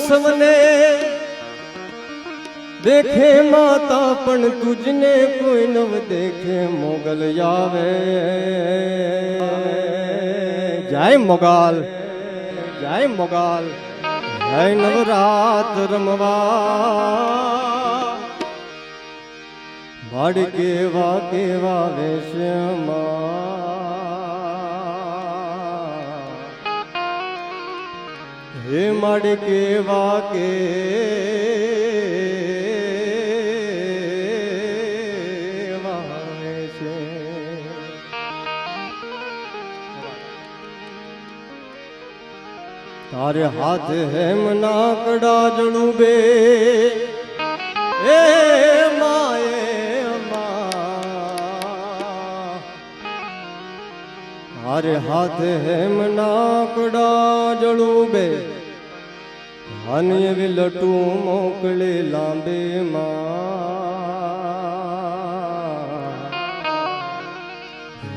સવને દેખે માતા પણ તુજને કોઈ નવ દેખે મોગલ આવે જય મોગલ જય મોગલ જય નવરાત રમવા ભાડ કેવા કેવા વેશમાં હે માડ કેવા કે તારે હાથ હેમ નાકડા જણું બે એ માએ તારે હાથ હેમ નાકડા જણું બે હાની વિલટું મોકલે લાંબે માં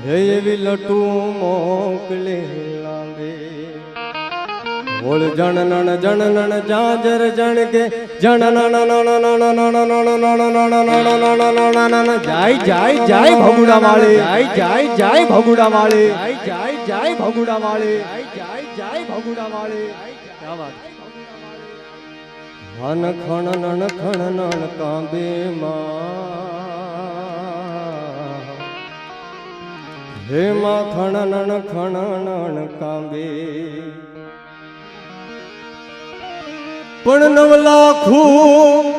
હે વિલટું મોકલે લાંબે બોલ જણનણ જણનણ જાજર જણ કે જણનણ જય જય જય ભગુડા વાળી જય જય ભગુડા વાળી જય જય ભગુડા વાળી જય જય ભગુડા વાળી ક્યા વાત હન ખણનણ ખણનણ કાંબે માં હે માં ખણનણ ખણનણ કાંબે પણ 9 લાખું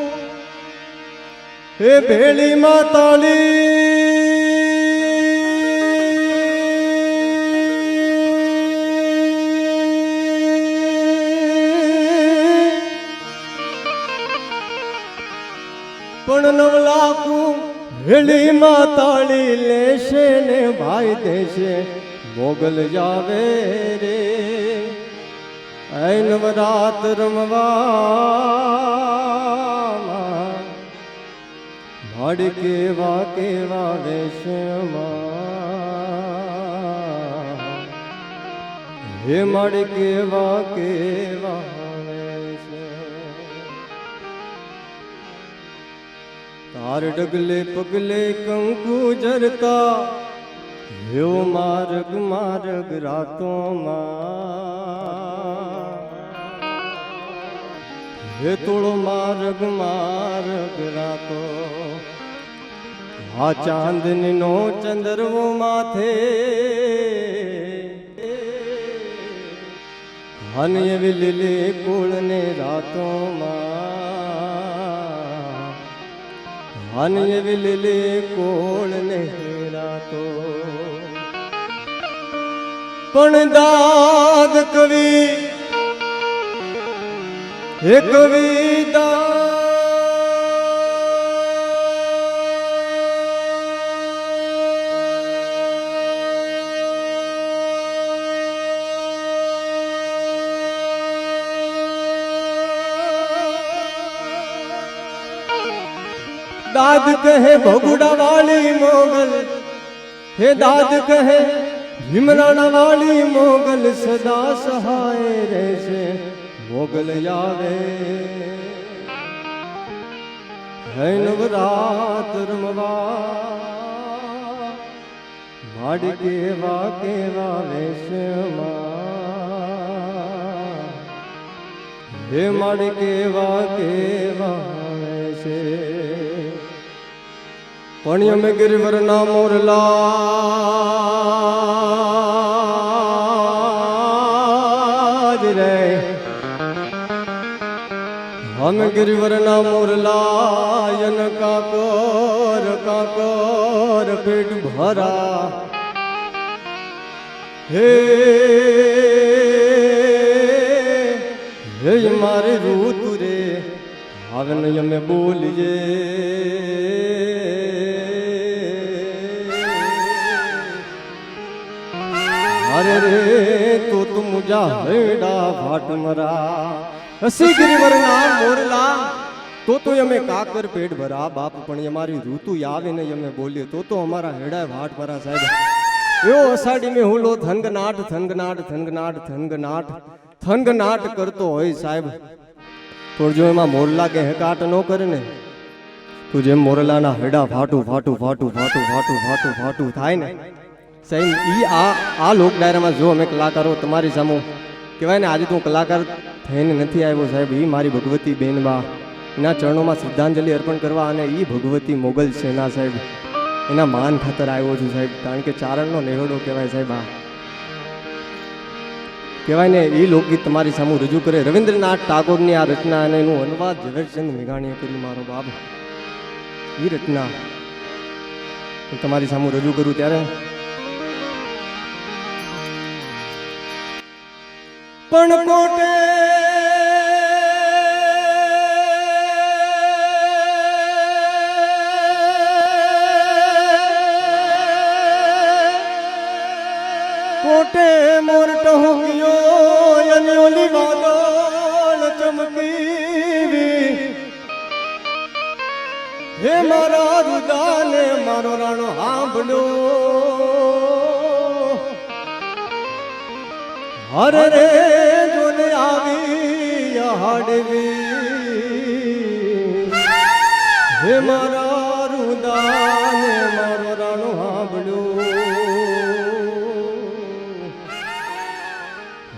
હે ભેળી માતાલી પણ 9 લાખું ભેળી માતાળી લેશે ને ભાઈ દેશે મોગલ જાવે રે ऐ नवरात रमवा भाड़ केवा वेशમાં હે માડ કેવા વેશ તાર ડગલે પગલે કંકુ જરતા યો માર્ગ માર્ગ રાતોમાં હે તોળો માર્ગ માર્ગ રાતો આ ચાંદની નો ચંદ્રવો માથે હન એવી લીલી કુળ ને રાતોમાં હન એવી લીલી કુળ ને રાતો પણ દાદ કવિ હે કવિતા દાદ કહે ભગુડા વાળી મોગલ હે દાદ કહે ભીમરાણા વાળી મોગલ સદા સહાય રહેશે મોગલ આવે હે નવરાત રમવા ભાડ કેવા વેશમાં હે માડ કેવા વેશે પણ અમે ગિરવરના મોરલા રે हम गिरवरना मोरलायन काकर पेट भरा हे हे मारे रूत रे आवन यमे बोलिए अरे रे तो तुम जा हेड़ा भाट मरा હસી ગિરિવરના મોરલા તો અમે કાકર પેટ ભરા બાપ પણ અમારી ઋતુ આવે ને અમે બોલીએ તો અમારા હેડા વાટ ભરા સાહેબ એવો અષાઢી મે હુલો થનગનાટ થનગનાટ થનગનાટ થનગનાટ થનગનાટ કરતો હોય સાહેબ પણ જો એમાં મોરલા કે હકાટ ન કરે ને તો જેમ મોરલાના હડા ફાટું ફાટું ફાટું ફાટું ફાટું ફાટું ફાટું થાય ને સાહેબ ઈ આ લોક ડાયરામાં જો અમે કલાકારો તમારી સામે કહેવાય ને આજે તું કલાકાર થઈને નથી આવ્યો સાહેબ ઈ મારી ભગવતી બેનબા એના ચરણોમાં શ્રદ્ધાંજલિ અર્પણ કરવા અને ઈ ભગવતી મોગલ સેના સાહેબ એના માન ખાતર આવ્યો છું સાહેબ કારણ કે ચારણનો નેહડો કહેવાય સાહેબ આ કહેવાય ને એ લોકગીત તમારી સામે રજૂ કરે રવિન્દ્રનાથ ટાગોરની આ રચના અને એનું અનુવાદ ઝવેરચંદ મેઘાણીએ કર્યું મારો બાપ એ રચના તમારી સામે રજૂ કરું ત્યારે પણ કોટે કોટે મોર ટહુંગિયો અને ઓલી વાદળ ચમકી હે મારા રુદાને મારો રાણો સાંભળ્યો હર રે જોને આવી હાડવી હે મારા રુદાને મારો રાણો સાંભળ્યો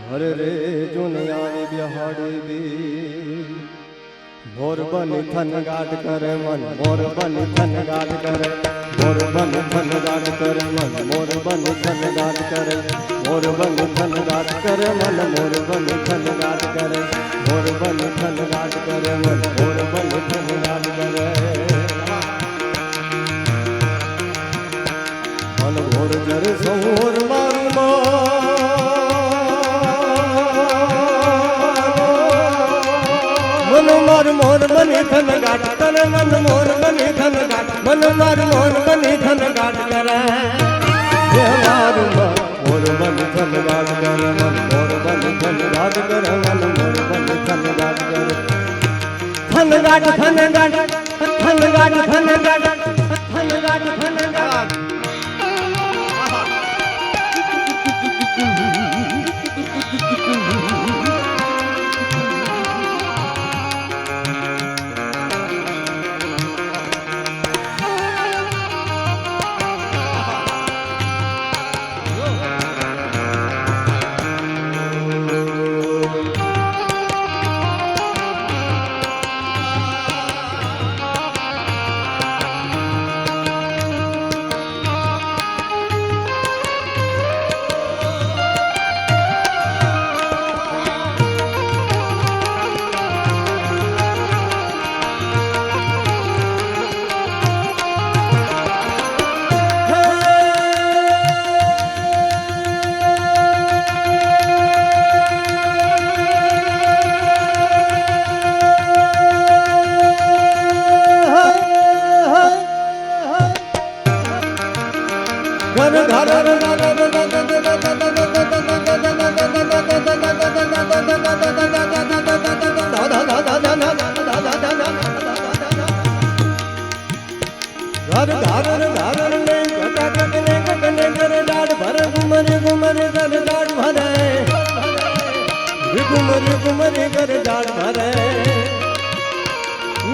હર રે જોને આવી બિહાડવી મોર બની થન ગાટ કરે મન મોર બની થન ગાટ કરે મોર બની થન ગાટ કરે મન મોર બની થન ગાટ કરે મોર બની થન ગાટ કરે મન મોર બની થન ગાટ કરે મોર બની થન ગાટ કરે મન મોર બની થન ગાટ કરે મન મોર જર સોર મારું મન માર મોર બની થન ગાટ કરે મન મોર બની થન ગાટ મન માર મોર બની થન ગાટ કરે હે માર મોર બની થન ગાટ કરે મન મોર બની થન ગાટ કરે મન મોર બની થન ગાટ કરે થન ગાટ થન ગાટ થન ગાટ થન ગાટ થન ગાટ થન ગાટ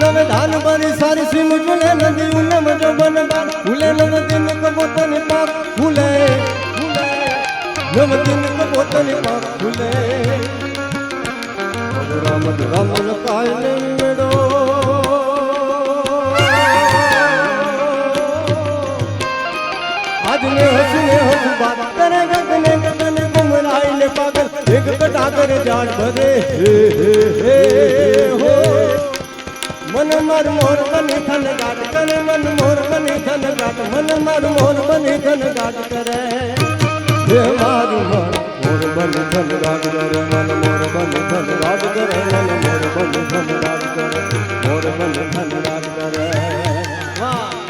नव धान बारी सारी सिम झूले नदी उनम जो बन बार फूले नव दिन कबूतन पाक फूले नव दिन कबूतन पाक फूले राम राम कायने मेड़ो आज ने हंस बात करे गगने गगने गुमराई ले पागल एक कटा कर जान भरे हे हो मन मार मोर बनी थन गाट करे मन मोर बनी थन गाट मन मार मोर बनी थन गाट करे हे मार मोर बनी थन गाट करे मन मोर बनी थन गाट करे मन मोर बनी थन गाट करे मोर बनी थन गाट करे वाह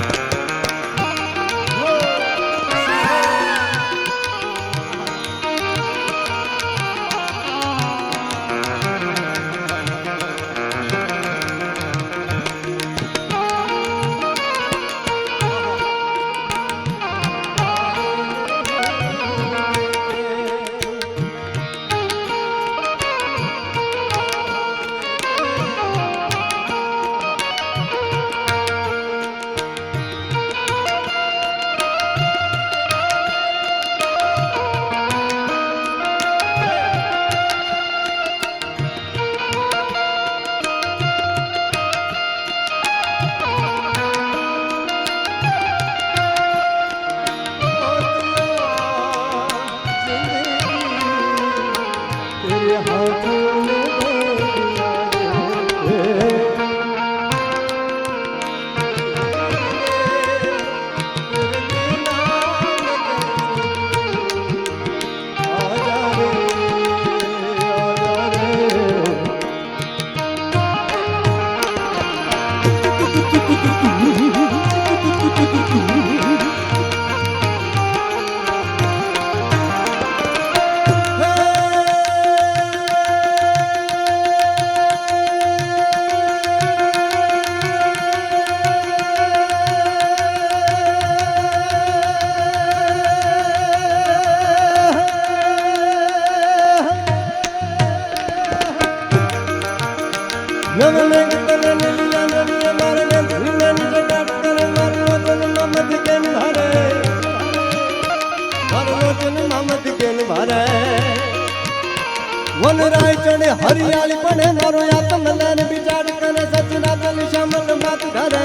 હરિયાળી પણ મારો આત્મ લન વિચાર કરે સચરાચર શામલ બાત ધરે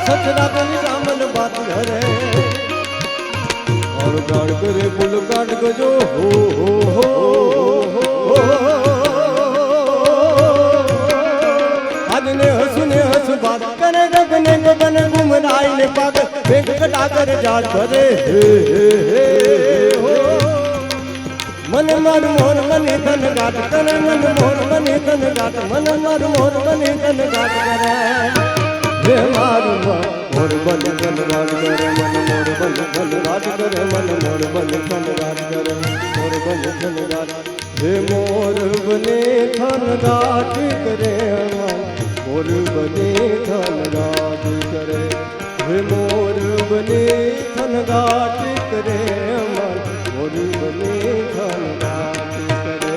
सचराचर शामल बात घरे और गाड़ करे पुल काट गजो हो आज ने हंस बात करे गगने गगन घुमराई ने पाग बेग कटा कर जाट भरे हो मन मार मोर मनी धन गाट करे मन मोर मनी धन गाट मन मार मोर मनी धन गाट करे हे मारू मोर बन धन गाट करे मन मोर बन धन गाट करे मन मोर बन धन गाट करे मोर बन धन गाट हे मोर बने धन गाट करे मोर बने धन गाट करे हे मोर बने धन गाट करे मोर बने धन गाट करे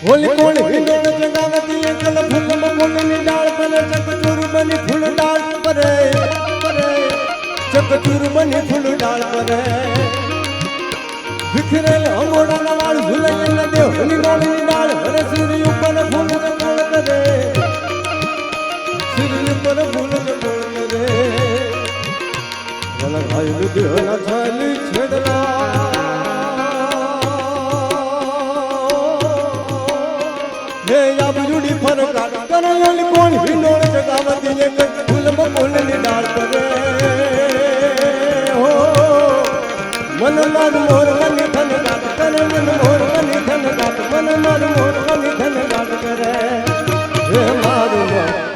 होली कोण हिंडोळ जगावती एकल फुल मकोलनी डाळ बने चकचूर बनी फुल डाळ परे चकचूर बनी फुल डाळ परे विखरेल अमोड़ा वाळ झुलई न देव हिंडोळनी डाळ हरे सिर ऊपर फूल जगोळ करे सिर ऊपर फूल जगोळ करे वला घायल देह न छाली छेडला जुड़ी फरक करोली कोण हिंडोळ जगावती एक फुल मकोलनी डाळ परे हो मन मार मोर मनी धन गाट करे मन मोर मनी धन गाट मन मार मोर मनी धन गाट करे हे मारू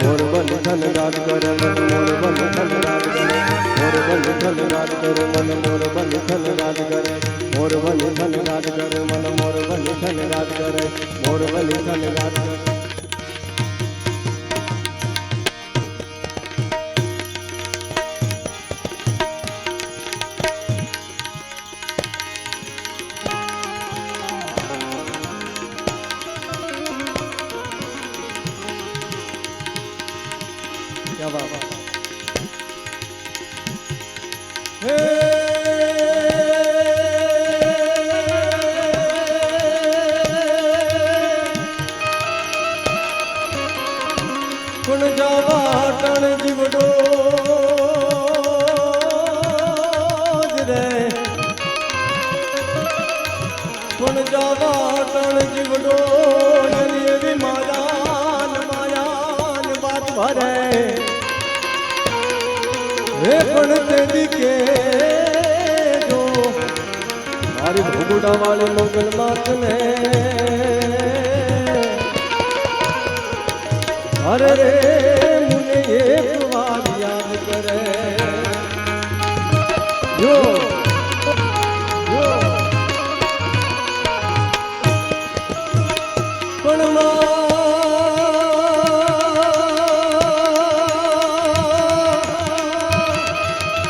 मोर मनी धन गाट करे मन मोर मनी धन गाट करे मोर मनी धन गाट करे मन मोर मनी धन गाट करे मोर मनी धन गाट करे मन मोर मनी धन गाट करे मोर मनी धन गाट करे क्या बात कुण जावा टण जीवडो रे कुण जावा टण जीवडो ये मायान मायान बात भरे हे पण तेरी के जो मारी भोगुड़ा वाले मंगल मात ने अरे रे मुझे एक बार याद करे जो पण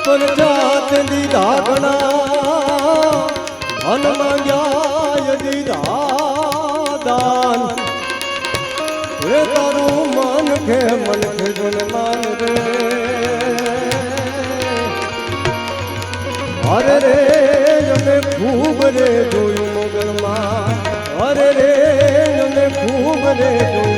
पर जात दी धागना अन मांग्या કહેજો ને માન રે અરે રે અમે ખૂબ રે જોયું મોગલમાં અરે રે અમે ખૂબ રે જોયું